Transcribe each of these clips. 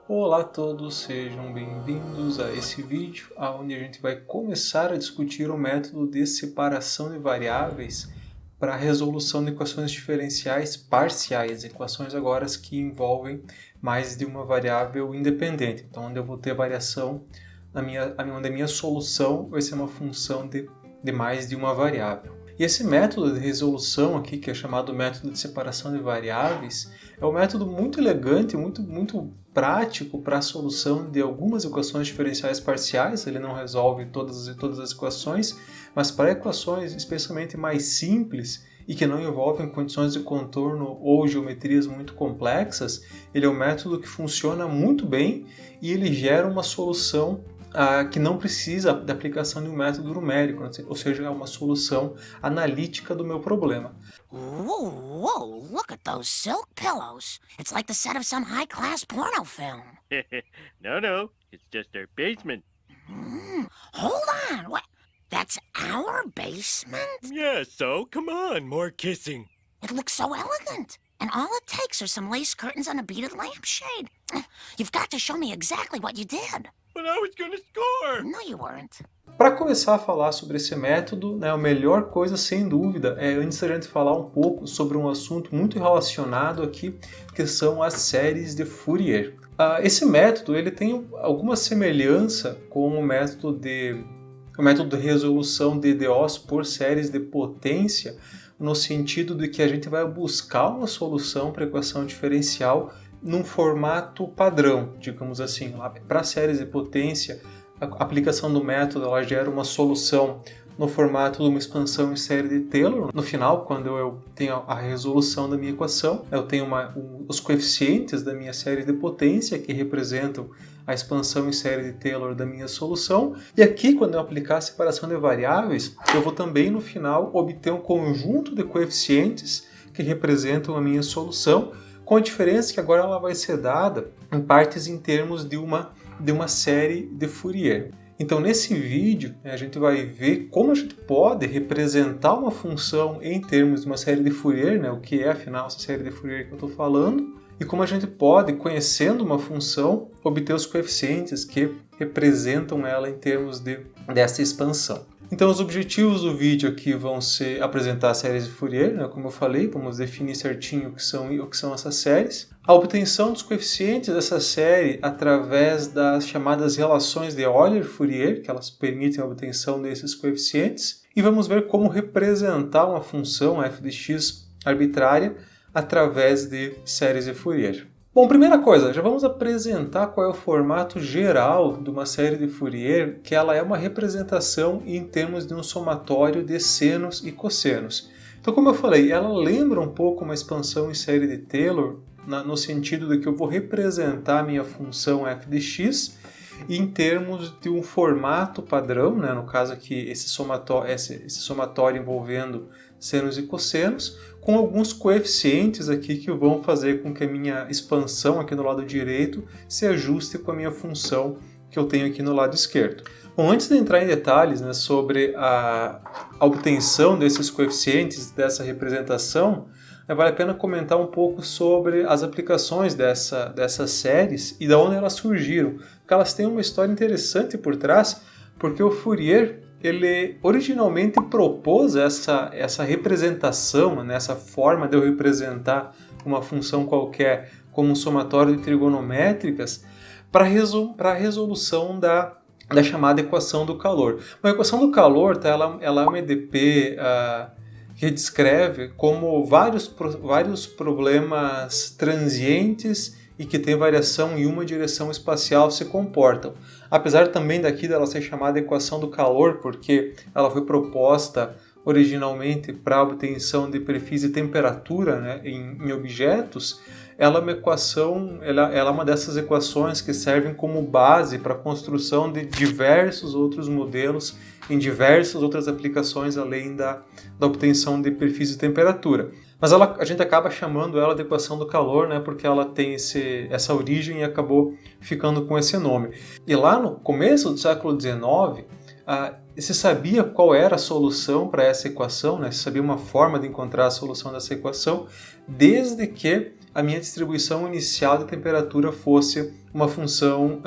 Olá a todos, sejam bem-vindos a esse vídeo, onde a gente vai começar a discutir o método de separação de variáveis para a resolução de equações diferenciais parciais, equações agora que envolvem mais de uma variável independente, então onde eu vou ter variação, onde a minha solução vai ser uma função de mais de uma variável. E esse método de resolução aqui, que é chamado método de separação de variáveis, é um método muito elegante, muito prático para a solução de algumas equações diferenciais parciais. Ele não resolve todas as equações, mas para equações especialmente mais simples e que não envolvem condições de contorno ou geometrias muito complexas, ele é um método que funciona muito bem e ele gera uma solução que não precisa da aplicação de um método numérico, ou seja, é uma solução analítica do meu problema. Whoa, look at those silk pillows. It's like the set of some high-class porno film. No, it's just our basement. Hold on, what? That's our basement? Yeah, so come on, more kissing. It looks so elegant. And all it takes are some lace curtains and a beaded lampshade. You've got to show me exactly what you did. But I was gonna score. No, you weren't. Para começar a falar sobre esse método, a melhor coisa, sem dúvida, é antes da gente falar um pouco sobre um assunto muito relacionado aqui, que são as séries de Fourier. Esse método ele tem alguma semelhança com o método de resolução de EDOs por séries de potência, no sentido de que a gente vai buscar uma solução para a equação diferencial num formato padrão, digamos assim. Para séries de potência, a aplicação do método ela gera uma solução no formato de uma expansão em série de Taylor. No final, quando eu tenho a resolução da minha equação, eu tenho os coeficientes da minha série de potência, que representam a expansão em série de Taylor da minha solução. E aqui, quando eu aplicar a separação de variáveis, eu vou também, no final, obter um conjunto de coeficientes que representam a minha solução, com a diferença que agora ela vai ser dada em partes em termos de uma série de Fourier. Então, nesse vídeo, a gente vai ver como a gente pode representar uma função em termos de uma série de Fourier, o que é, afinal, essa série de Fourier que eu estou falando, e como a gente pode, conhecendo uma função, obter os coeficientes que representam ela em termos dessa expansão. Então, os objetivos do vídeo aqui vão ser apresentar as séries de Fourier, como eu falei, vamos definir certinho o que são essas séries. A obtenção dos coeficientes dessa série através das chamadas relações de Euler-Fourier, que elas permitem a obtenção desses coeficientes. E vamos ver como representar uma função f de x arbitrária através de séries de Fourier. Bom, primeira coisa, já vamos apresentar qual é o formato geral de uma série de Fourier, que ela é uma representação em termos de um somatório de senos e cossenos. Então, como eu falei, ela lembra um pouco uma expansão em série de Taylor, no sentido de que eu vou representar a minha função f de x em termos de um formato padrão, no caso aqui esse somatório envolvendo senos e cossenos, com alguns coeficientes aqui que vão fazer com que a minha expansão aqui no lado direito se ajuste com a minha função que eu tenho aqui no lado esquerdo. Bom, antes de entrar em detalhes sobre a obtenção desses coeficientes, dessa representação, vale a pena comentar um pouco sobre as aplicações dessas séries e de onde elas surgiram, porque elas têm uma história interessante por trás, porque o Fourier ele originalmente propôs essa representação, essa forma de eu representar uma função qualquer como um somatório de trigonométricas para a resolução da chamada equação do calor. A equação do calor ela é uma EDP que descreve como vários problemas transientes e que tem variação em uma direção espacial se comportam. Apesar também daqui dela ser chamada equação do calor, porque ela foi proposta originalmente para a obtenção de perfis de temperatura em objetos, ela é uma equação, ela é uma dessas equações que servem como base para a construção de diversos outros modelos em diversas outras aplicações além da obtenção de perfis de temperatura. Mas a gente acaba chamando ela de equação do calor, porque ela tem essa origem e acabou ficando com esse nome. E lá no começo do século XIX, se sabia qual era a solução para essa equação, se sabia uma forma de encontrar a solução dessa equação, desde que a minha distribuição inicial de temperatura fosse uma função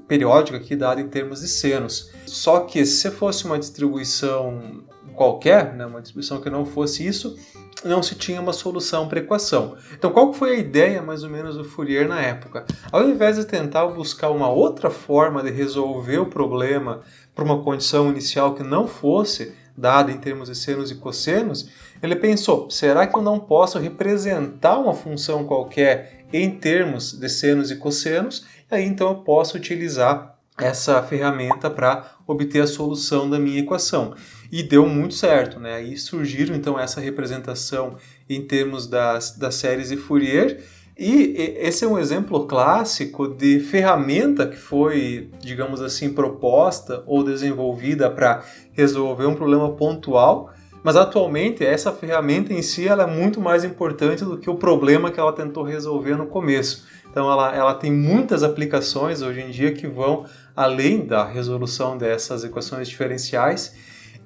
periódica aqui dada em termos de senos. Só que se fosse uma distribuição qualquer, né, uma distribuição que não fosse isso, não se tinha uma solução para a equação. Então qual foi a ideia mais ou menos do Fourier na época? Ao invés de tentar buscar uma outra forma de resolver o problema para uma condição inicial que não fosse dada em termos de senos e cossenos, ele pensou, será que eu não posso representar uma função qualquer em termos de senos e cossenos? E aí então eu posso utilizar essa ferramenta para obter a solução da minha equação. E deu muito certo, né? Aí surgiram então essa representação em termos das séries de Fourier, e esse é um exemplo clássico de ferramenta que foi, digamos assim, proposta ou desenvolvida para resolver um problema pontual, mas atualmente essa ferramenta em si ela é muito mais importante do que o problema que ela tentou resolver no começo. Então ela tem muitas aplicações hoje em dia que vão além da resolução dessas equações diferenciais,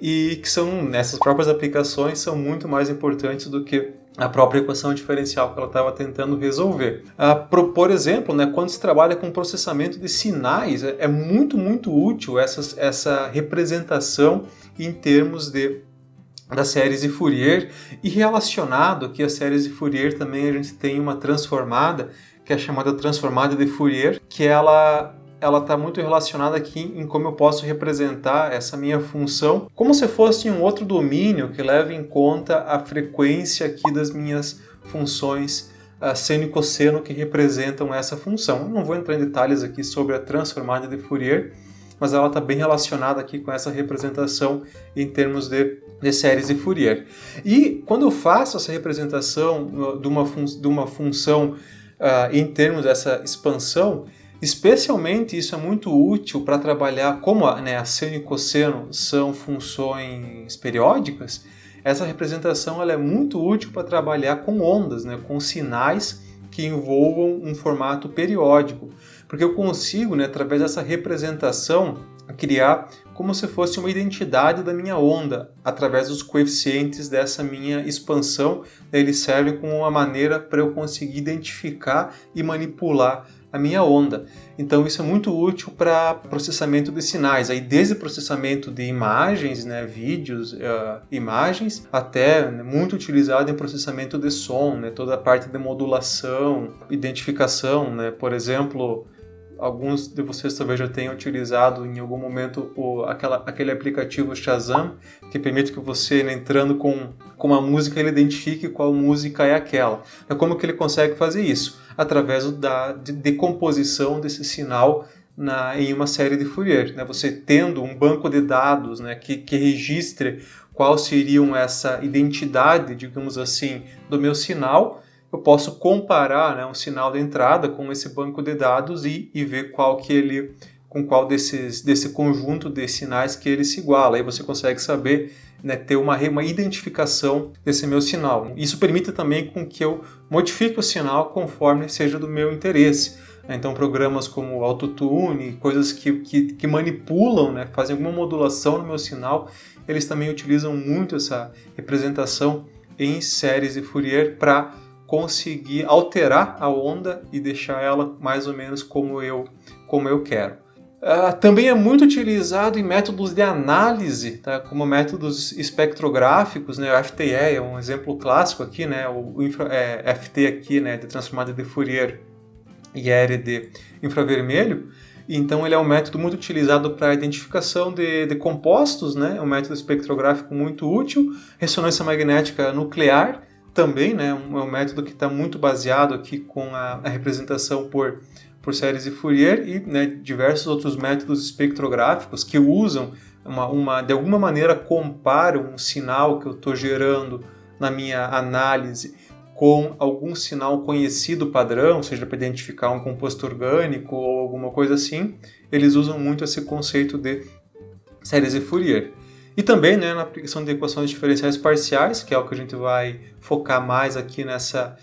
e que nessas próprias aplicações são muito mais importantes do que a própria equação diferencial que ela estava tentando resolver. Por exemplo, né, quando se trabalha com processamento de sinais, é muito, muito útil essa representação em termos das séries de Fourier, e relacionado aqui às séries de Fourier também a gente tem uma transformada, que é chamada transformada de Fourier, que ela está muito relacionada aqui em como eu posso representar essa minha função como se fosse um outro domínio que leva em conta a frequência aqui das minhas funções seno e cosseno que representam essa função. Eu não vou entrar em detalhes aqui sobre a transformada de Fourier, mas ela está bem relacionada aqui com essa representação em termos de séries de Fourier. E quando eu faço essa representação de uma função em termos dessa expansão, especialmente isso é muito útil para trabalhar, como a seno e cosseno são funções periódicas, essa representação ela é muito útil para trabalhar com ondas, né, com sinais que envolvam um formato periódico, porque eu consigo, né, através dessa representação, criar como se fosse uma identidade da minha onda, através dos coeficientes dessa minha expansão. Eles servem como uma maneira para eu conseguir identificar e manipular a minha onda. Então isso é muito útil para processamento de sinais, aí desde processamento de imagens, né, vídeos, imagens, até muito utilizado em processamento de som, né, toda a parte de modulação, identificação, né, por exemplo, alguns de vocês talvez já tenham utilizado em algum momento aquele aplicativo Shazam, que permite que você, né, entrando com uma música, ele identifique qual música é aquela. É como que ele consegue fazer isso? Através da decomposição desse sinal em uma série de Fourier. Né? Você tendo um banco de dados, né, que registre qual seriam essa identidade, digamos assim, do meu sinal, eu posso comparar, né, um sinal de entrada com esse banco de dados e ver com qual desse conjunto de sinais que ele se iguala. Aí você consegue saber, né, ter uma identificação desse meu sinal. Isso permite também com que eu modifique o sinal conforme seja do meu interesse. Então programas como Autotune, coisas que manipulam, né, fazem alguma modulação no meu sinal, eles também utilizam muito essa representação em séries de Fourier para conseguir alterar a onda e deixar ela mais ou menos como eu quero. Também é muito utilizado em métodos de análise, tá? Como métodos espectrográficos, né? O FTE é um exemplo clássico aqui, né? FT aqui, né, de transformada de Fourier e ERE de infravermelho. Então ele é um método muito utilizado para a identificação de compostos, né? É um método espectrográfico muito útil. Ressonância magnética nuclear também, né? É um método que está muito baseado aqui com a representação por séries de Fourier e, né, diversos outros métodos espectrográficos que usam de alguma maneira comparam um sinal que eu estou gerando na minha análise com algum sinal conhecido padrão, seja para identificar um composto orgânico ou alguma coisa assim. Eles usam muito esse conceito de séries de Fourier. E também, né, na aplicação de equações diferenciais parciais, que é o que a gente vai focar mais aqui nessa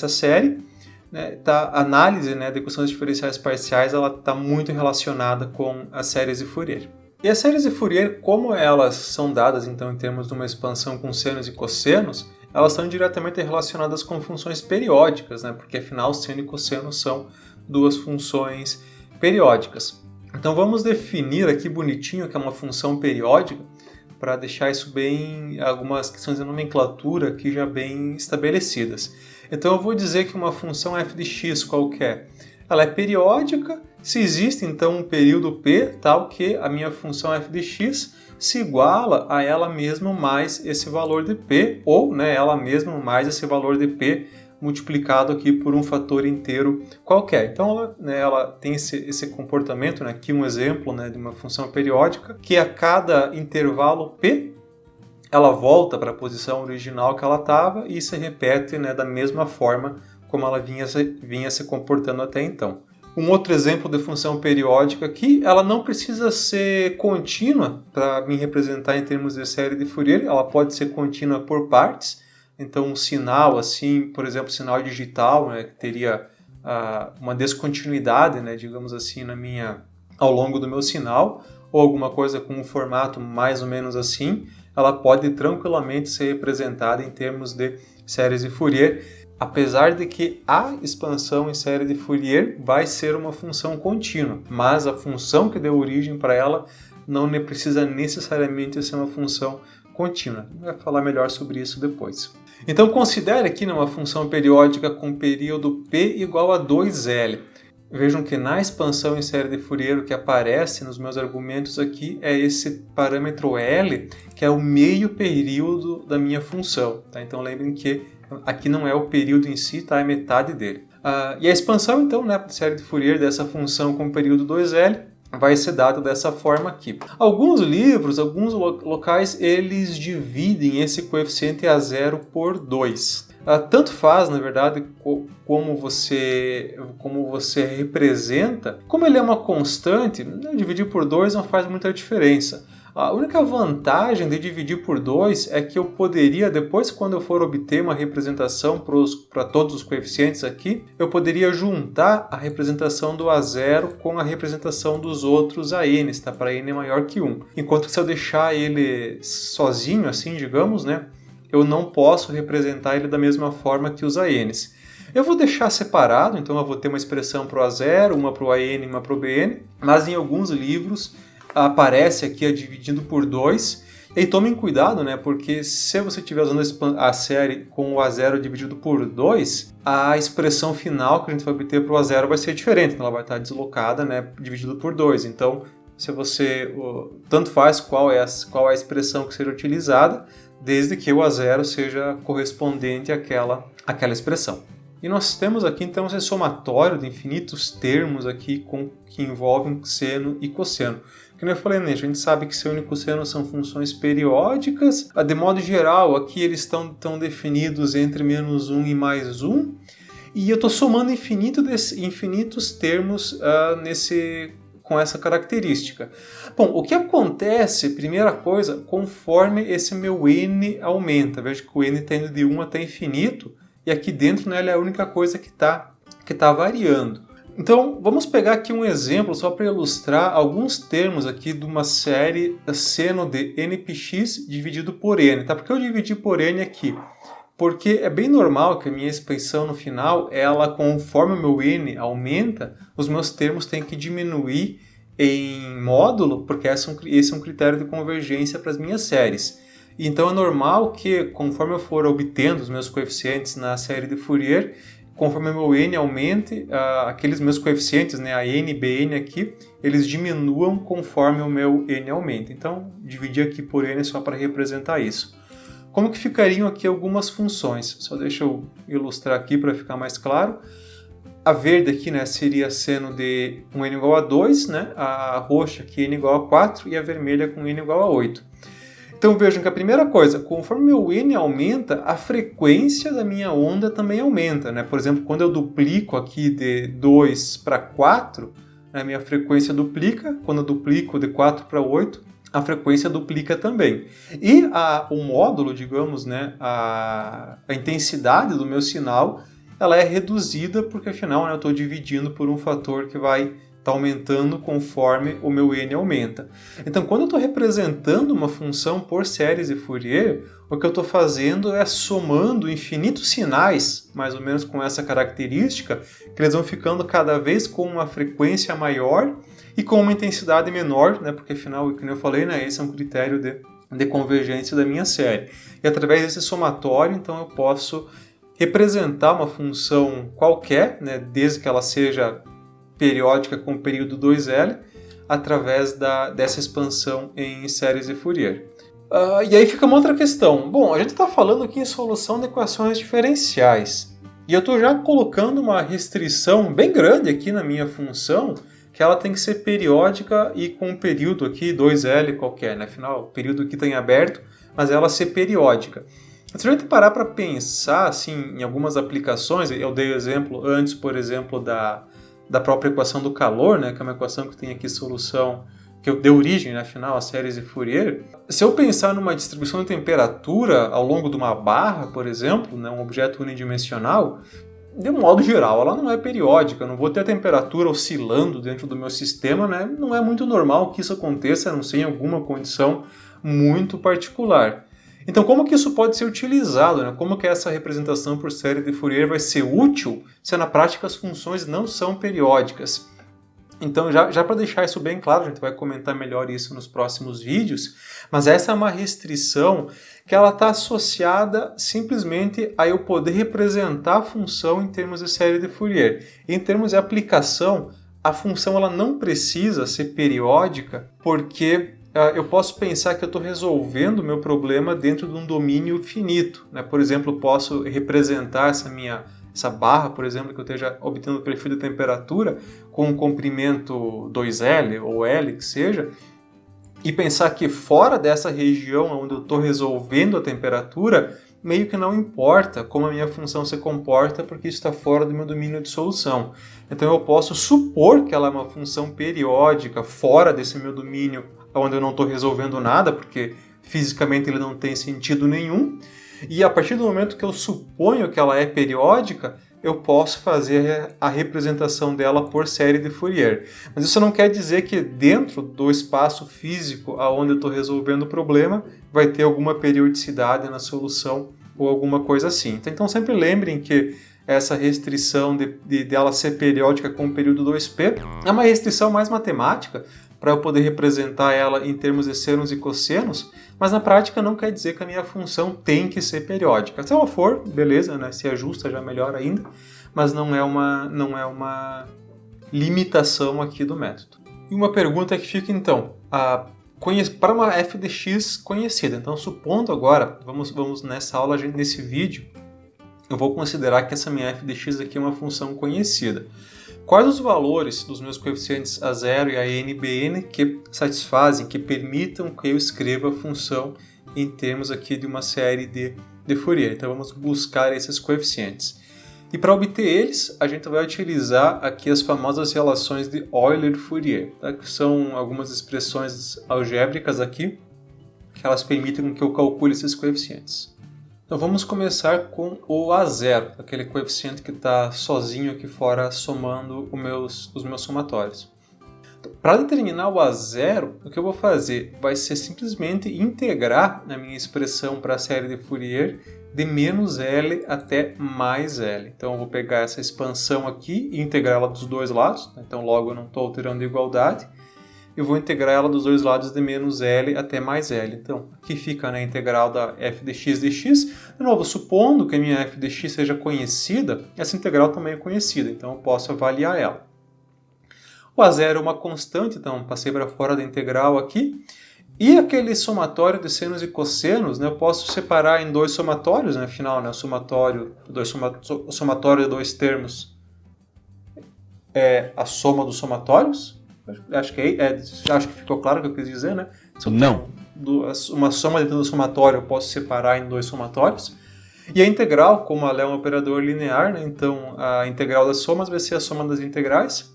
série. Né, a análise, né, de equações diferenciais parciais está muito relacionada com as séries de Fourier. E as séries de Fourier, como elas são dadas então em termos de uma expansão com senos e cossenos, elas estão diretamente relacionadas com funções periódicas, né? Porque afinal seno e cosseno são duas funções periódicas. Então vamos definir aqui bonitinho o que é uma função periódica, para deixar isso bem, algumas questões de nomenclatura aqui já bem estabelecidas. Então eu vou dizer que uma função f de x qualquer, ela é periódica se existe então um período p tal que a minha função f de x se iguala a ela mesma mais esse valor de p, ou né, ela mesma mais esse valor de p multiplicado aqui por um fator inteiro qualquer. Então ela tem esse comportamento, né, aqui um exemplo, né, de uma função periódica, que a cada intervalo p, ela volta para a posição original que ela estava e se repete, né, da mesma forma como ela vinha se comportando até então. Um outro exemplo de função periódica aqui, ela não precisa ser contínua para me representar em termos de série de Fourier, ela pode ser contínua por partes. Então, um sinal, assim, por exemplo, sinal digital, né, que teria uma descontinuidade, né, digamos assim, ao longo do meu sinal, ou alguma coisa com um formato mais ou menos assim, ela pode tranquilamente ser representada em termos de séries de Fourier, apesar de que a expansão em série de Fourier vai ser uma função contínua, mas a função que deu origem para ela não precisa necessariamente ser uma função contínua. Vai falar melhor sobre isso depois. Então considere aqui uma função periódica com período p igual a 2L. Vejam que na expansão em série de Fourier o que aparece nos meus argumentos aqui é esse parâmetro L, que é o meio período da minha função. Tá? Então lembrem que aqui não é o período em si, tá? É metade dele. E a expansão então, né, de série de Fourier dessa função com período 2L vai ser dado dessa forma aqui. Alguns livros, alguns locais, eles dividem esse coeficiente a zero por 2. Tanto faz, na verdade, como você representa. Como ele é uma constante, dividir por 2 não faz muita diferença. A única vantagem de dividir por 2 é que eu poderia, depois quando eu for obter uma representação para todos os coeficientes aqui, eu poderia juntar a representação do A0 com a representação dos outros ANs, tá? Para n maior que 1. Enquanto que se eu deixar ele sozinho, assim, digamos, né, eu não posso representar ele da mesma forma que os ANs. Eu vou deixar separado, então eu vou ter uma expressão para o A0, uma para o AN e uma para o BN, mas em alguns livros aparece aqui dividindo por 2. E tomem cuidado, né? Porque se você estiver usando a série com o A0 dividido por 2, a expressão final que a gente vai obter para o A0 vai ser diferente. Então ela vai estar deslocada, né? Dividido por 2. Então, se você... tanto faz qual é a expressão que seja utilizada, desde que o A0 seja correspondente àquela expressão. E nós temos aqui, então, esse somatório de infinitos termos aqui que envolvem seno e cosseno. Como eu falei, né, a gente sabe que seno e cosseno são funções periódicas. De modo geral, aqui eles estão definidos entre menos 1 e mais 1. E eu estou somando infinitos termos com essa característica. Bom, o que acontece, primeira coisa, conforme esse meu n aumenta. Veja que o n está indo de 1 até infinito. E aqui dentro, né, ele é a única coisa que tá variando. Então, vamos pegar aqui um exemplo só para ilustrar alguns termos aqui de uma série seno de npx dividido por n. Tá? Por que eu dividi por n aqui? Porque é bem normal que a minha expressão no final, conforme o meu n aumenta, os meus termos têm que diminuir em módulo, porque esse é um critério de convergência para as minhas séries. Então é normal que, conforme eu for obtendo os meus coeficientes na série de Fourier, conforme o meu n aumente, aqueles meus coeficientes, né, a n e bn aqui, eles diminuam conforme o meu n aumenta. Então, dividir aqui por n só para representar isso. Como que ficariam aqui algumas funções? Só deixa eu ilustrar aqui para ficar mais claro. A verde aqui, né, seria seno de com n igual a 2, né? A roxa aqui n igual a 4 e a vermelha com n igual a 8. Então vejam que a primeira coisa, conforme meu n aumenta, a frequência da minha onda também aumenta, né? Por exemplo, quando eu duplico aqui de 2 para 4, a minha frequência duplica. Quando eu duplico de 4 para 8, a frequência duplica também. E o módulo, digamos, né, a intensidade do meu sinal, ela é reduzida porque afinal, né, eu estou dividindo por um fator que vai está aumentando conforme o meu n aumenta. Então, quando eu estou representando uma função por séries de Fourier, o que eu estou fazendo é somando infinitos sinais, mais ou menos com essa característica, que eles vão ficando cada vez com uma frequência maior e com uma intensidade menor, né? Porque afinal, como eu falei, né, esse é um critério de convergência da minha série. E através desse somatório, então, eu posso representar uma função qualquer, né, desde que ela seja periódica com o período 2L, através dessa expansão em séries de Fourier. E aí fica uma outra questão. Bom, a gente está falando aqui em solução de equações diferenciais. E eu estou já colocando uma restrição bem grande aqui na minha função, que ela tem que ser periódica e com um período aqui, 2L qualquer, né? Afinal, o período aqui está em aberto, mas ela ser periódica. Se a gente parar para pensar assim, em algumas aplicações, eu dei o exemplo antes, por exemplo, da própria equação do calor, né? Que é uma equação que tem aqui solução, que deu origem, né, afinal, às séries de Fourier. Se eu pensar numa distribuição de temperatura ao longo de uma barra, por exemplo, né, um objeto unidimensional, de um modo geral, ela não é periódica, eu não vou ter a temperatura oscilando dentro do meu sistema, né? Não é muito normal que isso aconteça, a não ser em alguma condição muito particular. Então, como que isso pode ser utilizado? Né? Como que essa representação por série de Fourier vai ser útil se na prática as funções não são periódicas? Então, já para deixar isso bem claro, a gente vai comentar melhor isso nos próximos vídeos, mas essa é uma restrição que ela está associada simplesmente a eu poder representar a função em termos de série de Fourier. Em termos de aplicação, a função ela não precisa ser periódica, porque eu posso pensar que eu estou resolvendo o meu problema dentro de um domínio finito. Né? Por exemplo, eu posso representar essa barra, por exemplo, que eu esteja obtendo o perfil de temperatura com um comprimento 2L ou L, que seja, e pensar que fora dessa região onde eu estou resolvendo a temperatura, meio que não importa como a minha função se comporta, porque isso está fora do meu domínio de solução. Então eu posso supor que ela é uma função periódica fora desse meu domínio, onde eu não estou resolvendo nada, porque fisicamente ele não tem sentido nenhum, e a partir do momento que eu suponho que ela é periódica, eu posso fazer a representação dela por série de Fourier. Mas isso não quer dizer que dentro do espaço físico onde eu estou resolvendo o problema vai ter alguma periodicidade na solução ou alguma coisa assim. Então sempre lembrem que essa restrição de ela ser periódica com o período 2P é uma restrição mais matemática, para eu poder representar ela em termos de senos e cossenos, mas na prática não quer dizer que a minha função tem que ser periódica. Se ela for, beleza, né? Se ajusta já melhor ainda, mas não é uma limitação aqui do método. E uma pergunta que fica então, para uma f de x conhecida, então supondo agora, vamos nessa aula, nesse vídeo, eu vou considerar que essa minha f de x aqui é uma função conhecida. Quais os valores dos meus coeficientes A0 e a NBN que satisfazem, que permitam que eu escreva a função em termos aqui de uma série de Fourier? Então vamos buscar esses coeficientes. E para obter eles, a gente vai utilizar aqui as famosas relações de Euler-Fourier, tá? Que são algumas expressões algébricas aqui, que elas permitem que eu calcule esses coeficientes. Então vamos começar com o A0, aquele coeficiente que está sozinho aqui fora somando os meus somatórios. Então, para determinar o A0, o que eu vou fazer vai ser simplesmente integrar a minha expressão para a série de Fourier de menos L até mais L. Então eu vou pegar essa expansão aqui e integrar ela dos dois lados, então logo eu não estou alterando a igualdade. Eu vou integrar ela dos dois lados de menos L até mais L. Então, aqui fica a integral da f de x dx. De novo, supondo que a minha f de x seja conhecida, essa integral também é conhecida, então eu posso avaliar ela. O A0 é uma constante, então passei para fora da integral aqui. E aquele somatório de senos e cossenos, né, eu posso separar em dois somatórios, né, afinal, né, o somatório de dois termos é a soma dos somatórios. Acho que ficou claro o que eu quis dizer, né? Se eu tenho uma soma dentro do somatório, eu posso separar em dois somatórios. E a integral, como ela é um operador linear, né? Então a integral das somas vai ser a soma das integrais.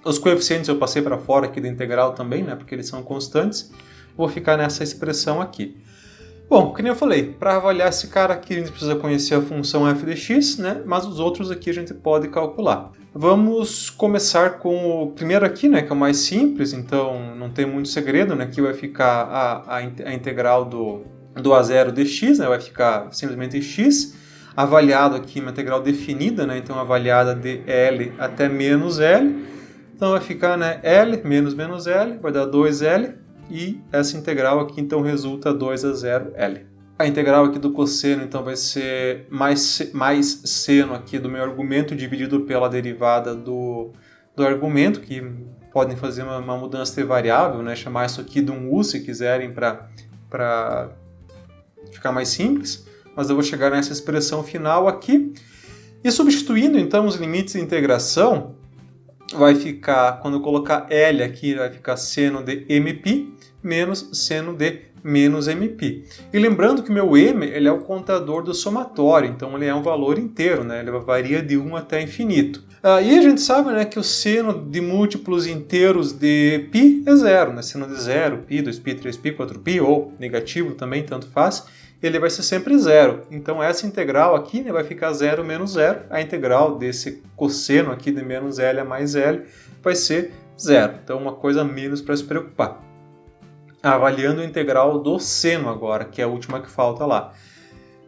Os coeficientes eu passei para fora aqui da integral também, né? Porque eles são constantes. Vou ficar nessa expressão aqui. Bom, como eu falei, para avaliar esse cara aqui a gente precisa conhecer a função f de x, né? Mas os outros aqui a gente pode calcular. Vamos começar com o primeiro aqui, né, que é o mais simples, então não tem muito segredo, né, aqui vai ficar a integral do A0 dx, né, vai ficar simplesmente x, avaliado aqui uma integral definida, né, então avaliada de L até menos L, então vai ficar, né, L menos L, vai dar 2L, e essa integral aqui então resulta 2 a 0 L. A integral aqui do cosseno então vai ser mais seno aqui do meu argumento dividido pela derivada do argumento, que podem fazer uma mudança de variável, né, chamar isso aqui de um u se quiserem para ficar mais simples, mas eu vou chegar nessa expressão final aqui. E substituindo então os limites de integração, vai ficar, quando eu colocar L aqui, vai ficar seno de mπ menos seno de menos mπ. E lembrando que o meu m ele é o contador do somatório, então ele é um valor inteiro, né? Ele varia de 1 até infinito. E a gente sabe, né, que o seno de múltiplos inteiros de π é zero, né? Seno de 0, π, 2π, 3π, 4π, ou negativo também, tanto faz, ele vai ser sempre zero. Então essa integral aqui, né, vai ficar 0 menos 0. A integral desse cosseno aqui de menos L a mais L vai ser zero. Então uma coisa a menos para se preocupar. Avaliando a integral do seno agora, que é a última que falta lá.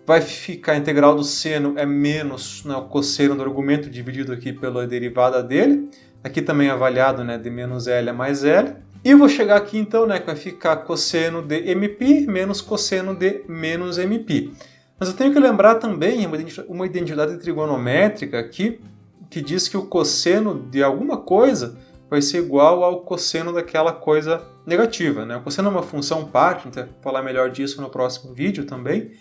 Vai ficar a integral do seno é menos, né, o cosseno do argumento dividido aqui pela derivada dele. Aqui também é avaliado, né, de menos L a mais L. E eu vou chegar aqui então, né, que vai ficar cosseno de mπ menos cosseno de menos mπ. Mas eu tenho que lembrar também uma identidade trigonométrica aqui, que diz que o cosseno de alguma coisa vai ser igual ao cosseno daquela coisa negativa, né? O cosseno é uma função parte, a gente vai falar melhor disso no próximo vídeo também,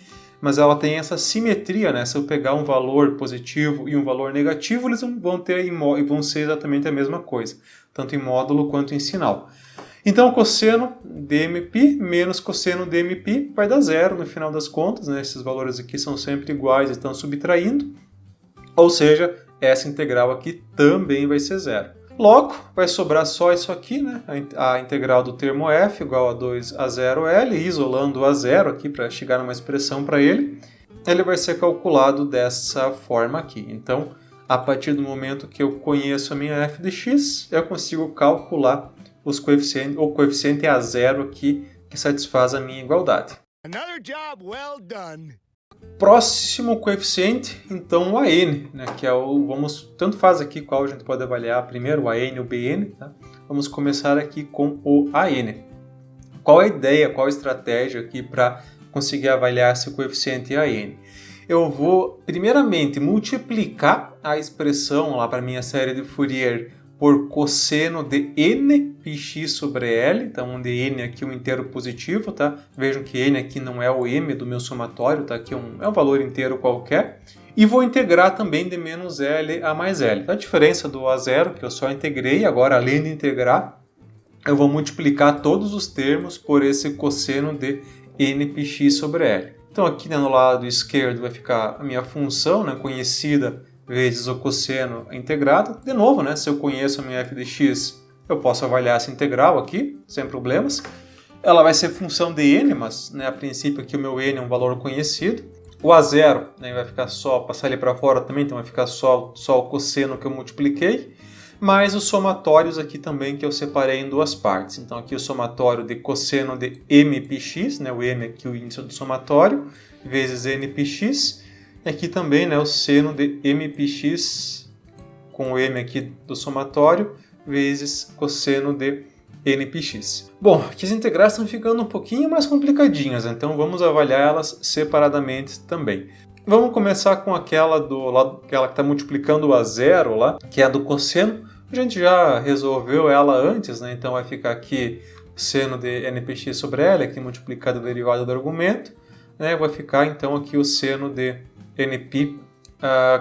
mas ela tem essa simetria, né? Se eu pegar um valor positivo e um valor negativo, eles vão ser exatamente a mesma coisa, tanto em módulo quanto em sinal. Então, cosseno de mπ menos cosseno de mπ vai dar zero no final das contas, né? Esses valores aqui são sempre iguais e estão subtraindo, ou seja, essa integral aqui também vai ser zero. Logo, vai sobrar só isso aqui, né? A integral do termo f igual a 2 a 0L, isolando o a zero aqui para chegar numa expressão para ele, ele vai ser calculado dessa forma aqui. Então, a partir do momento que eu conheço a minha f de x, eu consigo calcular os coeficientes, o coeficiente a zero aqui, que satisfaz a minha igualdade. Another job well done. Próximo coeficiente, então o AN, né, que é tanto faz aqui qual a gente pode avaliar primeiro, o AN ou o BN, tá? Vamos começar aqui com o AN. Qual a ideia, qual a estratégia aqui para conseguir avaliar esse coeficiente AN? Eu vou, primeiramente, multiplicar a expressão lá para minha série de Fourier por cosseno de n πx sobre L, então onde n aqui é um inteiro positivo, tá? Vejam que n aqui não é o m do meu somatório, tá? Aqui é um valor inteiro qualquer. E vou integrar também de menos L a mais L. A diferença do A0, que eu só integrei, agora além de integrar, eu vou multiplicar todos os termos por esse cosseno de n πx sobre L. Então aqui, né, no lado esquerdo vai ficar a minha função, né, conhecida, vezes o cosseno integrado. De novo, né, se eu conheço a minha f de x, eu posso avaliar essa integral aqui, sem problemas. Ela vai ser função de n, mas, né, a princípio aqui o meu n é um valor conhecido. O A0, né, vai ficar só, passar ele para fora também, então vai ficar só o cosseno que eu multipliquei, mais os somatórios aqui também que eu separei em duas partes. Então aqui o somatório de cosseno de mπx, né, o m aqui o índice do somatório, vezes nπx, e aqui também, né, o seno de mπx com o m aqui do somatório, vezes cosseno de nπx. Bom, aqui as integrais estão ficando um pouquinho mais complicadinhas, então vamos avaliar elas separadamente também. Vamos começar com aquela que está multiplicando o A0 lá, que é a do cosseno. A gente já resolveu ela antes, né? Então vai ficar aqui seno de npx sobre L, aqui multiplicado a derivada do argumento, né? Vai ficar então aqui o seno de nπ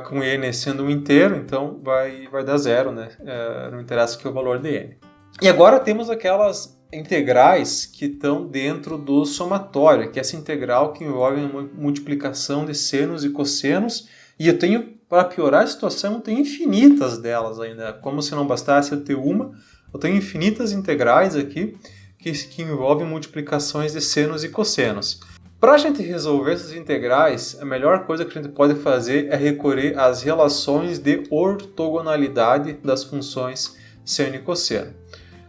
com n sendo um inteiro, então vai dar zero, né? Não interessa que o valor de n. E agora temos aquelas integrais que estão dentro do somatório, que é essa integral que envolve a multiplicação de senos e cossenos, e eu tenho, para piorar a situação, eu tenho infinitas delas ainda. Como se não bastasse eu ter uma, eu tenho infinitas integrais aqui que envolvem multiplicações de senos e cossenos. Para a gente resolver essas integrais, a melhor coisa que a gente pode fazer é recorrer às relações de ortogonalidade das funções seno e cosseno.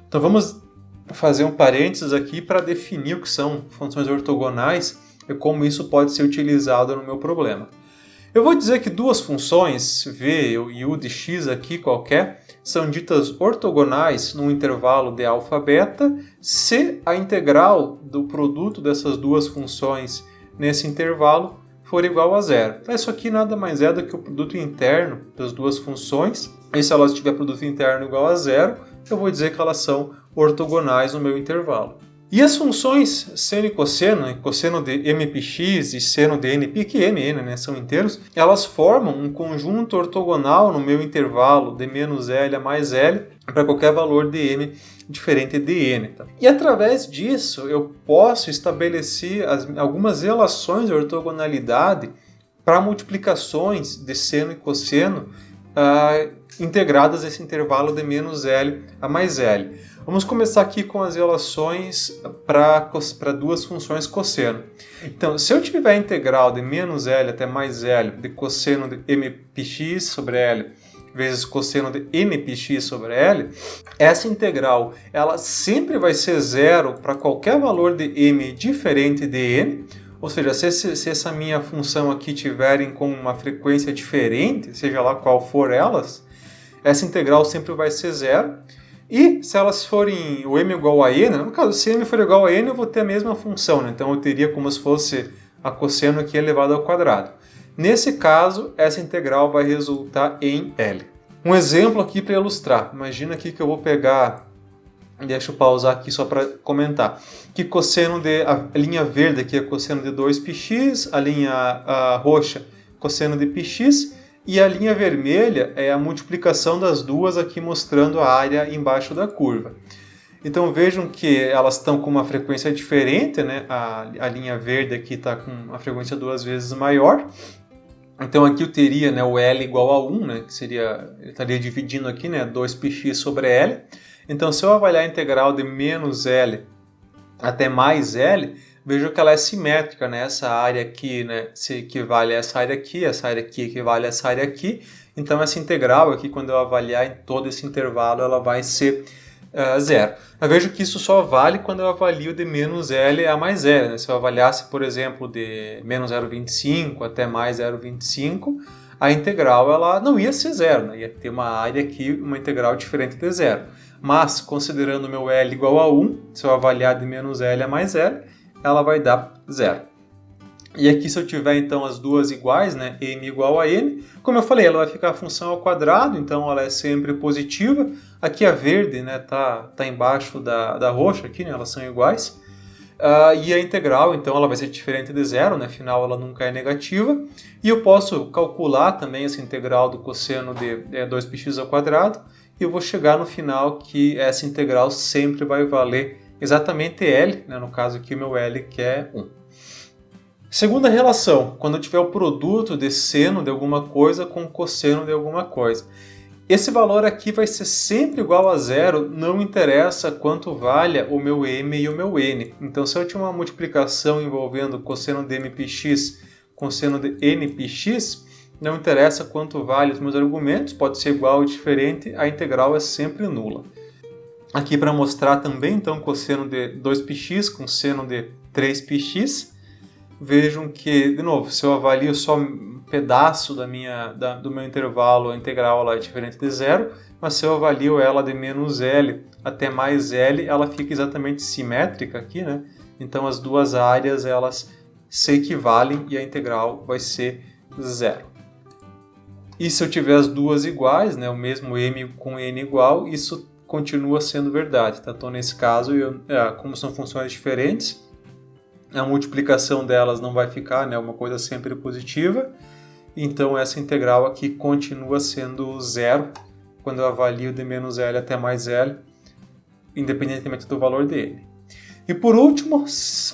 Então vamos fazer um parênteses aqui para definir o que são funções ortogonais e como isso pode ser utilizado no meu problema. Eu vou dizer que duas funções, v e u de x aqui qualquer, são ditas ortogonais num intervalo de alfa-beta se a integral do produto dessas duas funções nesse intervalo for igual a zero. Então isso aqui nada mais é do que o produto interno das duas funções, e se elas tiverem produto interno igual a zero, eu vou dizer que elas são ortogonais no meu intervalo. E as funções seno e cosseno de mπx e seno de nπ, que mn, né, são inteiros, elas formam um conjunto ortogonal no meu intervalo de menos L a mais L para qualquer valor de m diferente de n. Tá? E através disso eu posso estabelecer algumas relações de ortogonalidade para multiplicações de seno e cosseno integradas nesse intervalo de menos L a mais L. Vamos começar aqui com as relações para duas funções cosseno. Então, se eu tiver a integral de menos L até mais L de cosseno de mπx sobre L vezes cosseno de nπx sobre L, essa integral ela sempre vai ser zero para qualquer valor de m diferente de n, ou seja, se essa minha função aqui tiverem com uma frequência diferente, seja lá qual for elas, essa integral sempre vai ser zero. E se elas forem o m igual a n, no caso, se m for igual a n, eu vou ter a mesma função, né? Então eu teria como se fosse a cosseno aqui elevado ao quadrado. Nesse caso, essa integral vai resultar em L. Um exemplo aqui para ilustrar. Imagina aqui que eu vou pegar, deixa eu pausar aqui só para comentar, que cosseno de, a linha verde aqui é cosseno de 2πx, a linha roxa cosseno de πx, e a linha vermelha é a multiplicação das duas aqui mostrando a área embaixo da curva. Então vejam que elas estão com uma frequência diferente, né? A linha verde aqui está com uma frequência 2 vezes maior. Então aqui eu teria, né, o L igual a 1, né, que seria, eu estaria dividindo aqui, né, 2πx sobre L. Então se eu avaliar a integral de menos L até mais L, vejo que ela é simétrica, né? Essa área aqui, né, se equivale a essa área aqui equivale a essa área aqui. Então essa integral aqui, quando eu avaliar em todo esse intervalo, ela vai ser zero. Eu vejo que isso só vale quando eu avalio de menos L a mais L. Né? Se eu avaliasse, por exemplo, de menos 0,25 até mais 0,25, a integral ela não ia ser zero, né? Ia ter uma área aqui, uma integral diferente de zero. Mas, considerando o meu L igual a 1, se eu avaliar de menos L a mais L, ela vai dar zero. E aqui, se eu tiver então as duas iguais, né, m igual a n, como eu falei, ela vai ficar a função ao quadrado, então ela é sempre positiva. Aqui a verde, né, tá embaixo da roxa, aqui, né, elas são iguais. E a integral, então, ela vai ser diferente de zero, né, afinal ela nunca é negativa. E eu posso calcular também essa integral do cosseno de 2πx ao quadrado, e eu vou chegar no final que essa integral sempre vai valer exatamente L, né, no caso aqui o meu L que é 1. Segunda relação, quando eu tiver o produto de seno de alguma coisa com cosseno de alguma coisa. Esse valor aqui vai ser sempre igual a zero, não interessa quanto valha o meu m e o meu n. Então se eu tiver uma multiplicação envolvendo cosseno de mπx com seno de nπx, não interessa quanto vale os meus argumentos, pode ser igual ou diferente, a integral é sempre nula. Aqui para mostrar também, então, cosseno de 2πx com seno de 3πx. Vejam que, de novo, se eu avalio só um pedaço do meu intervalo, a integral ela é diferente de zero, mas se eu avalio ela de menos L até mais L, ela fica exatamente simétrica aqui, né? Então as duas áreas elas se equivalem e a integral vai ser zero. E se eu tiver as duas iguais, né, o mesmo m com n igual, isso continua sendo verdade. Tá? Então nesse caso, como são funções diferentes, a multiplicação delas não vai ficar, né, uma coisa sempre positiva, então essa integral aqui continua sendo zero quando eu avalio de menos L até mais L, independentemente do valor dele. E por último,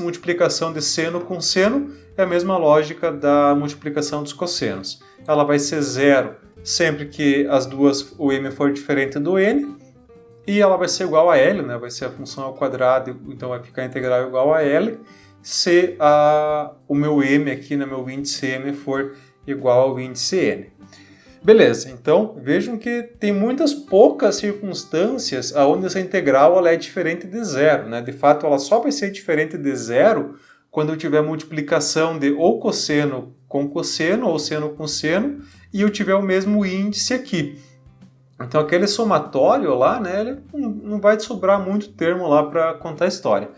multiplicação de seno com seno é a mesma lógica da multiplicação dos cossenos. Ela vai ser zero sempre que as duas, o m for diferente do n, e ela vai ser igual a L, né, vai ser a função ao quadrado, então vai ficar a integral igual a L, se o meu m aqui, no meu índice m, for igual ao índice n. Beleza, então vejam que tem muitas poucas circunstâncias onde essa integral ela é diferente de zero, né? De fato, ela só vai ser diferente de zero quando eu tiver multiplicação de ou cosseno com cosseno, ou seno com seno, e eu tiver o mesmo índice aqui. Então aquele somatório lá, né, ele não vai sobrar muito termo lá para contar a história.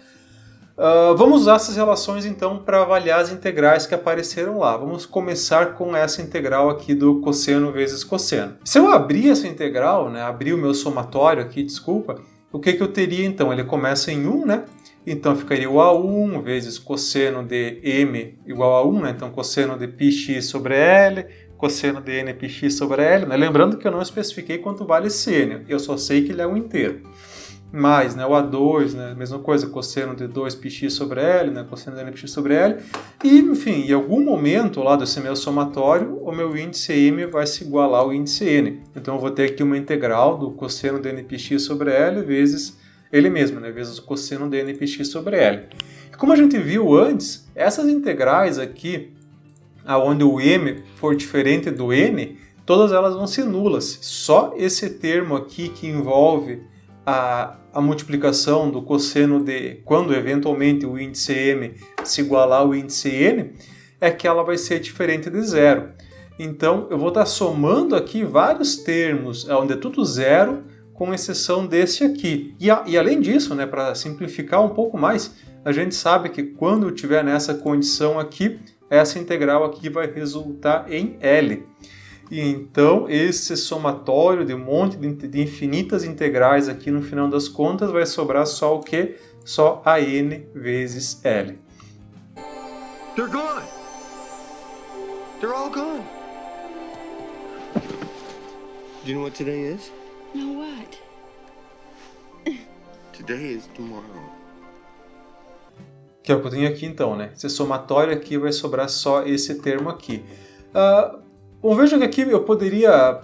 Vamos usar essas relações então para avaliar as integrais que apareceram lá. Vamos começar com essa integral aqui do cosseno vezes cosseno. Se eu abrir essa integral, né, abrir o meu somatório aqui, desculpa, o que eu teria então? Ele começa em 1, né? Então ficaria o A1 vezes cosseno de m igual a 1, né? Então cosseno de πx sobre L, cosseno de n πx sobre L. Né? Lembrando que eu não especifiquei quanto vale seno, eu só sei que ele é um inteiro. Mais, né, o A2, né, mesma coisa, cosseno de 2πx sobre L, né, cosseno de nπx sobre L. E, enfim, em algum momento lá desse meu somatório, o meu índice m vai se igualar ao índice n. Então eu vou ter aqui uma integral do cosseno de nπx sobre L vezes ele mesmo, né, vezes o cosseno de nπx sobre L. E como a gente viu antes, essas integrais aqui, onde o m for diferente do n, todas elas vão ser nulas. Só esse termo aqui que envolve a multiplicação do cosseno de, quando eventualmente o índice m se igualar ao índice n, é que ela vai ser diferente de zero. Então eu vou estar somando aqui vários termos onde é tudo zero, com exceção desse aqui. E além disso, né, para simplificar um pouco mais, a gente sabe que quando eu estiver nessa condição aqui, essa integral aqui vai resultar em L. E então esse somatório de um monte de infinitas integrais aqui no final das contas vai sobrar só o quê? Só a n vezes L. They're gone. They're all gone. Do you know what today is? No, what? Today is tomorrow. Que é o que eu tenho aqui então, né? Esse somatório aqui vai sobrar só esse termo aqui. Bom, veja que aqui eu poderia,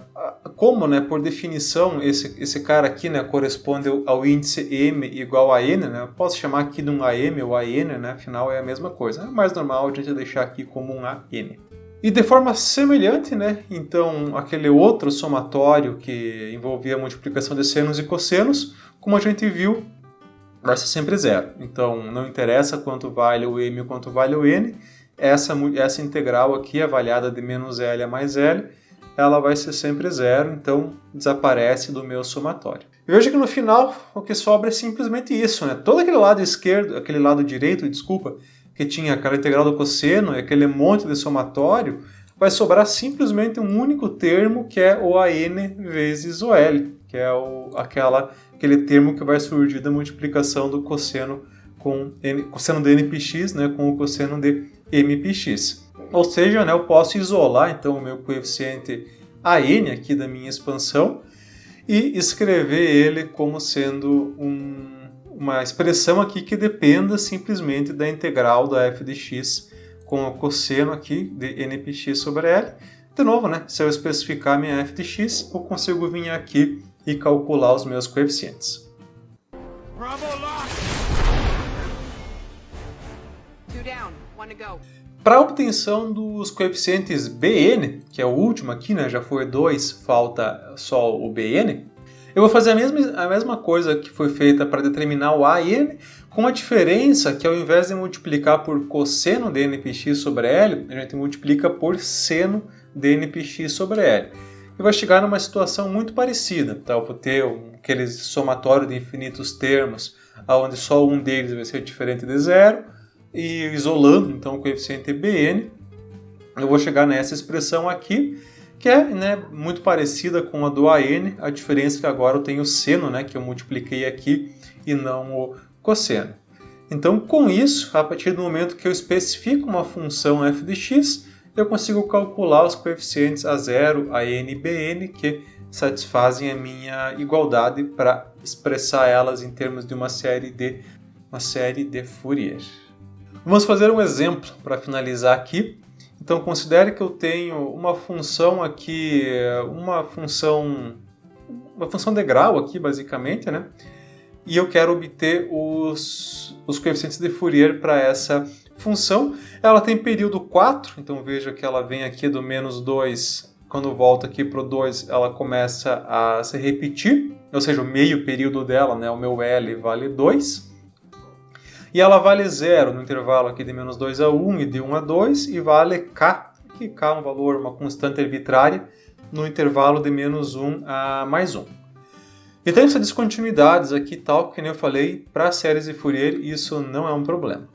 como, né, por definição, esse cara aqui, né, corresponde ao índice m igual a n, né? Eu posso chamar aqui de um AM ou AN, né? Afinal é a mesma coisa. É mais normal a gente deixar aqui como um AN. E de forma semelhante, né, então aquele outro somatório que envolvia a multiplicação de senos e cossenos, como a gente viu, vai ser sempre zero. Então não interessa quanto vale o m ou quanto vale o n, essa integral aqui, avaliada de menos L a mais L, ela vai ser sempre zero, então desaparece do meu somatório. E veja que no final o que sobra é simplesmente isso, né? Todo aquele lado esquerdo, aquele lado direito, desculpa, que tinha aquela integral do cosseno e aquele monte de somatório, vai sobrar simplesmente um único termo, que é o AN vezes o L, que é aquele termo que vai surgir da multiplicação do cosseno cosseno de npx, né, com o cosseno de mpx. Ou seja, né, eu posso isolar então o meu coeficiente AN aqui da minha expansão e escrever ele como sendo uma expressão aqui que dependa simplesmente da integral da f de x com o cosseno aqui de npx sobre L. De novo, né, se eu especificar minha f de x, eu consigo vir aqui e calcular os meus coeficientes. Bravo lock! Para a obtenção dos coeficientes Bn, que é o último aqui, né, já foi 2, falta só o Bn, eu vou fazer a mesma coisa que foi feita para determinar o AN, com a diferença que ao invés de multiplicar por cosseno de npx sobre L, a gente multiplica por seno de npx sobre L. E vai chegar numa situação muito parecida. Tá? Eu vou ter aquele somatório de infinitos termos, onde só um deles vai ser diferente de zero, e isolando então o coeficiente Bn, eu vou chegar nessa expressão aqui, que é, né, muito parecida com a do AN, a diferença é que agora eu tenho o seno, né, que eu multipliquei aqui, e não o cosseno. Então, com isso, a partir do momento que eu especifico uma função f de x, eu consigo calcular os coeficientes A0, AN e Bn, que satisfazem a minha igualdade para expressar elas em termos de uma série de Fourier. Vamos fazer um exemplo para finalizar aqui. Então considere que eu tenho uma função aqui, uma função de grau aqui basicamente, né? e eu quero obter os coeficientes de Fourier para essa função. Ela tem período 4, então veja que ela vem aqui do menos 2, quando volta aqui para o 2 ela começa a se repetir, ou seja, o meio período dela, né, o meu L vale 2, e ela vale 0 no intervalo aqui de menos 2 a 1 e de 1 a 2, e vale K, que K é um valor, uma constante arbitrária, no intervalo de menos 1 a mais 1. E tem essas descontinuidades aqui, tal, que nem eu falei, para séries de Fourier, isso não é um problema.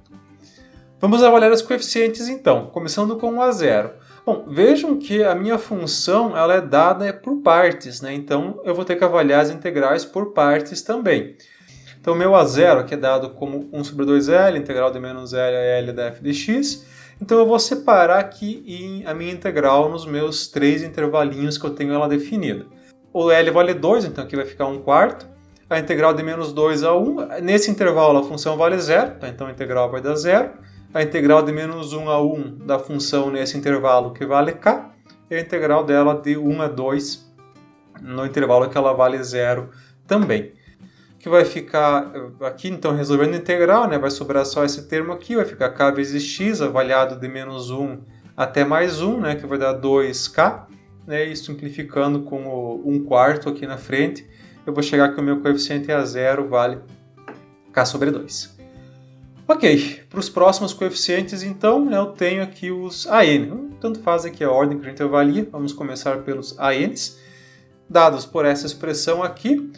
Vamos avaliar os coeficientes então, começando com 1 a 0. Bom, vejam que a minha função ela é dada por partes, né? Então eu vou ter que avaliar as integrais por partes também. Então meu A0 aqui é dado como 1 sobre 2L, integral de menos L a L da f de x. Então eu vou separar aqui a minha integral nos meus 3 intervalinhos que eu tenho ela definida. O L vale 2, então aqui vai ficar 1/4. A integral de menos 2 a 1, nesse intervalo a função vale 0, tá? Então a integral vai dar 0. A integral de menos 1 a 1 da função nesse intervalo que vale k, e a integral dela de 1 a 2 no intervalo que ela vale 0 também. Que vai ficar aqui, então, resolvendo a integral, né, vai sobrar só esse termo aqui, vai ficar k vezes x, avaliado de menos 1 até mais 1, né, que vai dar 2k, né, e simplificando com o 1/4 aqui na frente, eu vou chegar que o meu coeficiente a 0 vale k sobre 2. Ok, para os próximos coeficientes, então, eu tenho aqui os AN. Tanto faz aqui a ordem que a gente avalia, vamos começar pelos ANs, dados por essa expressão aqui.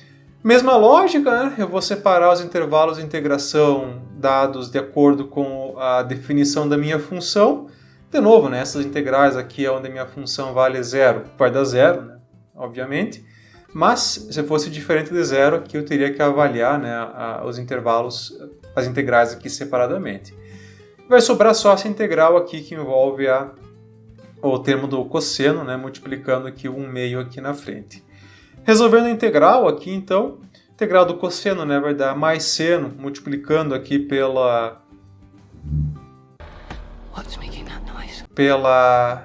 Mesma lógica, né? Eu vou separar os intervalos de integração dados de acordo com a definição da minha função. De novo, né? Essas integrais aqui é onde a minha função vale 0, vai dar 0, né? Obviamente. Mas, se fosse diferente de 0, aqui eu teria que avaliar, né, os intervalos, as integrais aqui separadamente. Vai sobrar só essa integral aqui que envolve o termo do cosseno, né, multiplicando aqui 1/2 aqui na frente. Resolvendo a integral aqui, então, a integral do cosseno, né, vai dar mais seno, multiplicando aqui pela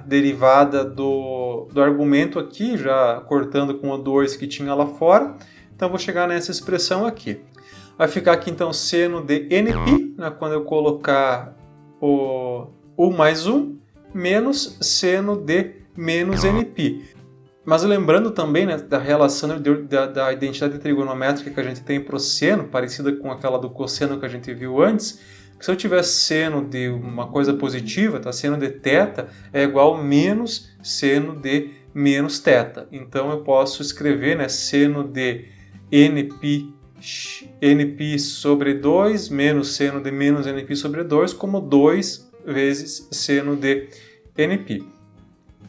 derivada do argumento aqui, já cortando com o 2 que tinha lá fora. Então, vou chegar nessa expressão aqui. Vai ficar aqui, então, seno de nπ, né, quando eu colocar o 1 mais 1, menos seno de menos nπ. Mas lembrando também, né, da relação da identidade trigonométrica que a gente tem para o seno, parecida com aquela do cosseno que a gente viu antes, que se eu tiver seno de uma coisa positiva, tá? Seno de θ é igual a menos seno de menos θ. Então eu posso escrever, né, seno de nπ sobre 2 menos seno de menos nπ sobre 2 como 2 vezes seno de nπ.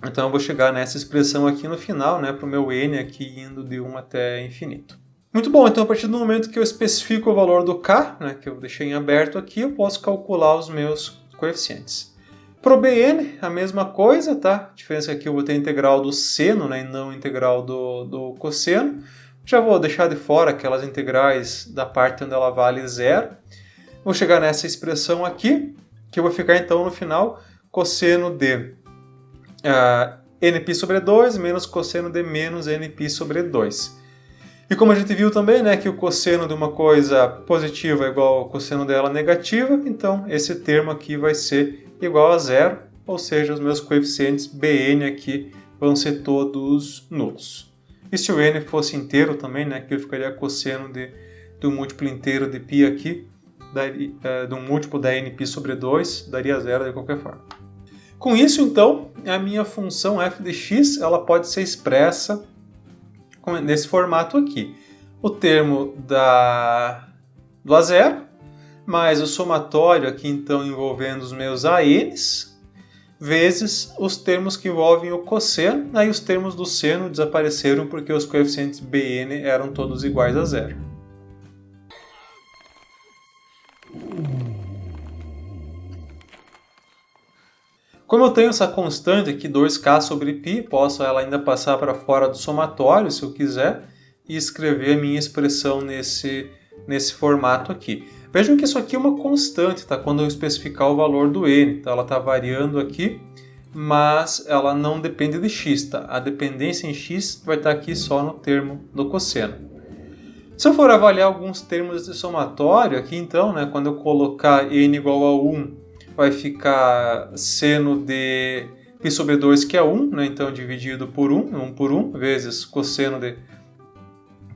Então eu vou chegar nessa expressão aqui no final, né, para o meu n aqui indo de 1 até infinito. Muito bom, então a partir do momento que eu especifico o valor do k, né, que eu deixei em aberto aqui, eu posso calcular os meus coeficientes. Para o bn, a mesma coisa, tá? A diferença é que eu vou ter a integral do seno, né, e não a integral do cosseno. Já vou deixar de fora aquelas integrais da parte onde ela vale 0. Vou chegar nessa expressão aqui, que eu vou ficar então no final cosseno de nπ sobre 2 menos cosseno de menos nπ sobre 2. E como a gente viu também, né, que o cosseno de uma coisa positiva é igual ao cosseno dela negativa, então esse termo aqui vai ser igual a 0, ou seja, os meus coeficientes bn aqui vão ser todos nulos. E se o n fosse inteiro também, né, aqui ficaria cosseno de um múltiplo inteiro de π aqui, de um múltiplo da nπ sobre 2, daria 0 de qualquer forma. Com isso, então, a minha função f de x ela pode ser expressa nesse formato aqui. O termo do A0, mais o somatório aqui, então, envolvendo os meus ANs, vezes os termos que envolvem o cosseno, aí os termos do seno desapareceram porque os coeficientes bn eram todos iguais a 0. Como eu tenho essa constante aqui, 2k sobre π, posso ela ainda passar para fora do somatório, se eu quiser, e escrever a minha expressão nesse formato aqui. Vejam que isso aqui é uma constante, tá? Quando eu especificar o valor do n, tá? Ela está variando aqui, mas ela não depende de x, tá? A dependência em x vai estar aqui só no termo do cosseno. Se eu for avaliar alguns termos de somatório aqui, então, né, quando eu colocar n igual a 1, vai ficar seno de π sobre 2, que é 1, né, então dividido por 1 por 1, vezes cosseno de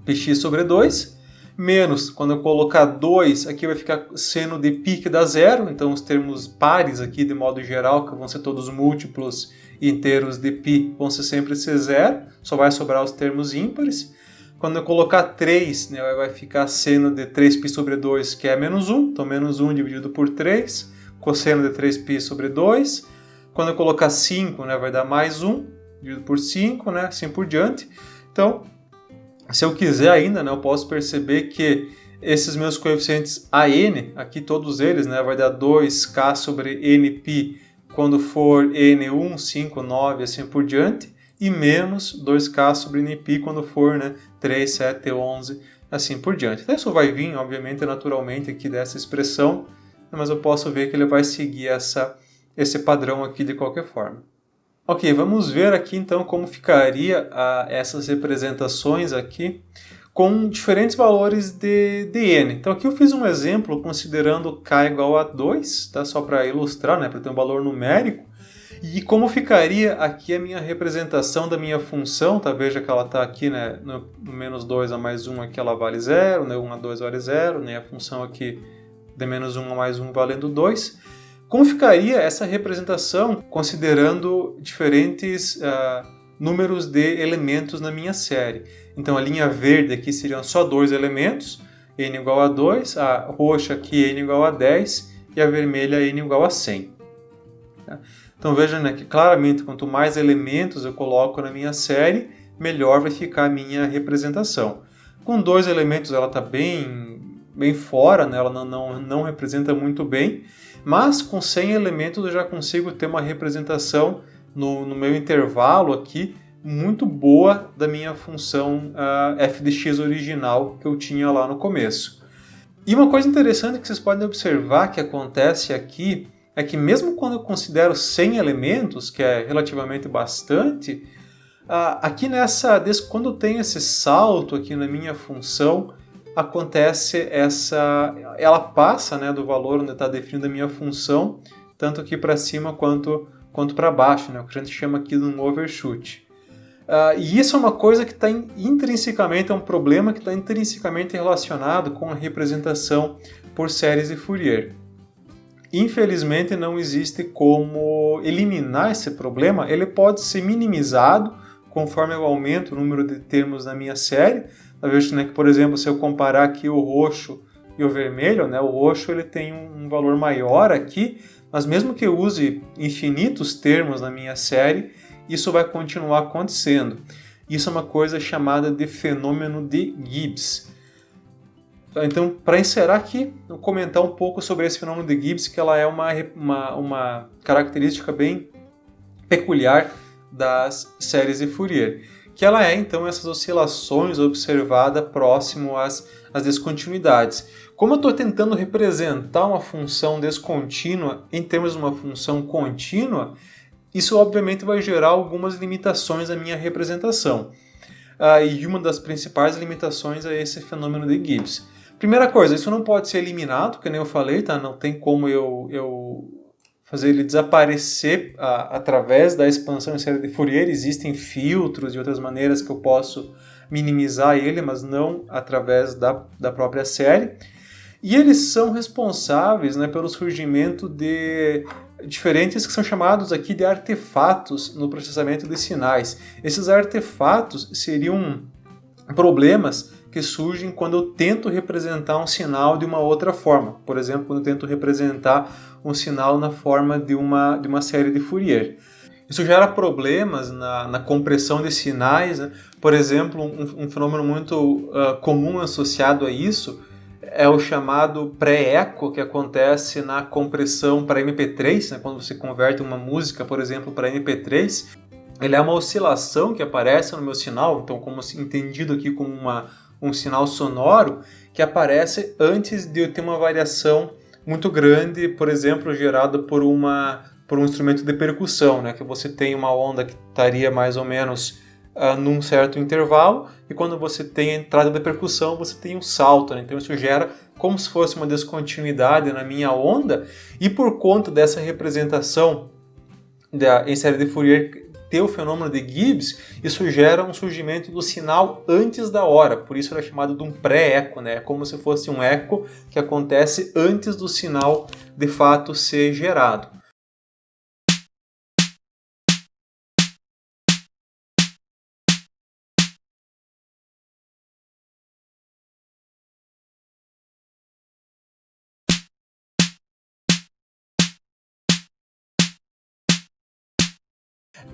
πx sobre 2, menos, quando eu colocar 2, aqui vai ficar seno de π, que dá 0, então os termos pares aqui, de modo geral, que vão ser todos múltiplos e inteiros de π, vão ser sempre ser 0, só vai sobrar os termos ímpares. Quando eu colocar 3, né, vai ficar seno de 3π sobre 2, que é menos 1, então menos 1 dividido por 3, cosseno de 3π sobre 2. Quando eu colocar 5, né, vai dar mais 1, dividido por 5, né, assim por diante. Então, se eu quiser ainda, né, eu posso perceber que esses meus coeficientes AN, aqui todos eles, né, vai dar 2k sobre nπ quando for n1, 5, 9, assim por diante, e menos 2k sobre nπ quando for, né, 3, 7, 11, assim por diante. Então, isso vai vir, obviamente, naturalmente aqui dessa expressão, mas eu posso ver que ele vai seguir esse padrão aqui de qualquer forma. Ok, vamos ver aqui então como ficaria essas representações aqui com diferentes valores de n. Então aqui eu fiz um exemplo considerando k igual a 2, tá? Só para ilustrar, né? Para ter um valor numérico. E como ficaria aqui a minha representação da minha função, tá? Veja que ela está aqui, né, no menos 2 a mais 1 aqui ela vale 0, né? 1 a 2 vale 0, né? A função aqui de menos 1 a mais 1 valendo 2. Como ficaria essa representação considerando diferentes números de elementos na minha série? Então a linha verde aqui seriam só 2 elementos, n igual a 2, a roxa aqui n igual a 10 e a vermelha n igual a 100. Então veja, né, que claramente quanto mais elementos eu coloco na minha série, melhor vai ficar a minha representação. Com 2 elementos ela está bem fora, né, ela não representa muito bem, mas com 100 elementos eu já consigo ter uma representação no meu intervalo aqui muito boa da minha função f de x original que eu tinha lá no começo. E uma coisa interessante que vocês podem observar que acontece aqui é que mesmo quando eu considero 100 elementos, que é relativamente bastante, aqui quando eu tenho esse salto aqui na minha função, acontece ela passa, né, do valor onde está definida a minha função, tanto aqui para cima quanto para baixo, né, o que a gente chama aqui de um overshoot. E isso é uma coisa que está intrinsecamente, é um problema que está intrinsecamente relacionado com a representação por séries de Fourier. Infelizmente não existe como eliminar esse problema, ele pode ser minimizado conforme eu aumento o número de termos na minha série. Veja, né, que, por exemplo, se eu comparar aqui o roxo e o vermelho, né, o roxo ele tem um valor maior aqui, mas mesmo que eu use infinitos termos na minha série, isso vai continuar acontecendo. Isso é uma coisa chamada de fenômeno de Gibbs. Então, para encerrar aqui, eu vou comentar um pouco sobre esse fenômeno de Gibbs, que ela é uma característica bem peculiar das séries de Fourier, que ela é, então, essas oscilações observadas próximo às descontinuidades. Como eu estou tentando representar uma função descontínua em termos de uma função contínua, isso obviamente vai gerar algumas limitações à minha representação. E uma das principais limitações é esse fenômeno de Gibbs. Primeira coisa, isso não pode ser eliminado, que nem eu falei, tá? Não tem como eu fazer ele desaparecer através da expansão em série de Fourier. Existem filtros e outras maneiras que eu posso minimizar ele, mas não através da própria série. E eles são responsáveis, né, pelo surgimento de diferentes que são chamados aqui de artefatos no processamento de sinais. Esses artefatos seriam problemas que surgem quando eu tento representar um sinal de uma outra forma. Por exemplo, quando eu tento representar um sinal na forma de uma série de Fourier. Isso gera problemas na compressão de sinais, né? Por exemplo, um fenômeno muito comum associado a isso é o chamado pré-eco, que acontece na compressão para MP3, né? Quando você converte uma música, por exemplo, para MP3, ele é uma oscilação que aparece no meu sinal, então como entendido aqui como um sinal sonoro, que aparece antes de eu ter uma variação muito grande, por exemplo, gerada por um instrumento de percussão, né? Que você tem uma onda que estaria mais ou menos num certo intervalo, e quando você tem a entrada da percussão, você tem um salto, né? Então isso gera como se fosse uma descontinuidade na minha onda, e por conta dessa representação em série de Fourier ter o fenômeno de Gibbs, isso gera um surgimento do sinal antes da hora, por isso ele é chamado de um pré-eco, né? É como se fosse um eco que acontece antes do sinal de fato ser gerado.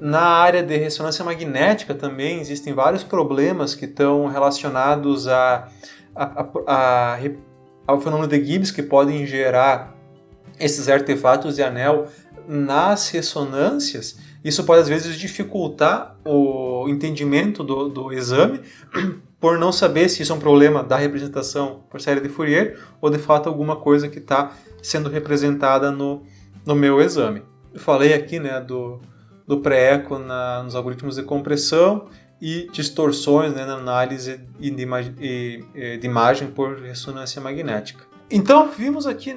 Na área de ressonância magnética também existem vários problemas que estão relacionados ao fenômeno de Gibbs, que podem gerar esses artefatos de anel nas ressonâncias. Isso pode às vezes dificultar o entendimento do exame, por não saber se isso é um problema da representação por série de Fourier ou de fato alguma coisa que está sendo representada no meu exame. Eu falei aqui, né, do pré-eco nos algoritmos de compressão e distorções, né, na análise de imagem por ressonância magnética. Então, vimos aqui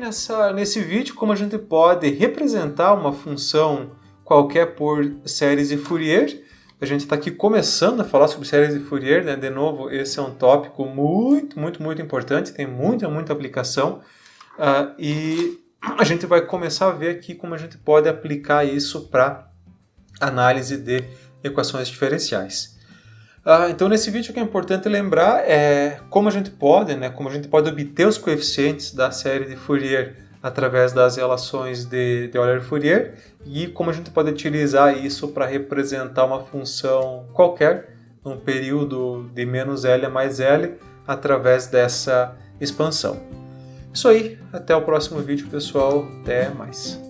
nesse vídeo como a gente pode representar uma função qualquer por séries de Fourier. A gente está aqui começando a falar sobre séries de Fourier, né? De novo, esse é um tópico muito, muito, muito importante, tem muita, muita aplicação, e a gente vai começar a ver aqui como a gente pode aplicar isso para análise de equações diferenciais. Então nesse vídeo o que é importante lembrar é como a gente pode obter os coeficientes da série de Fourier através das relações de Euler-Fourier e como a gente pode utilizar isso para representar uma função qualquer num período de menos L a mais L através dessa expansão. Isso aí, até o próximo vídeo, pessoal, até mais.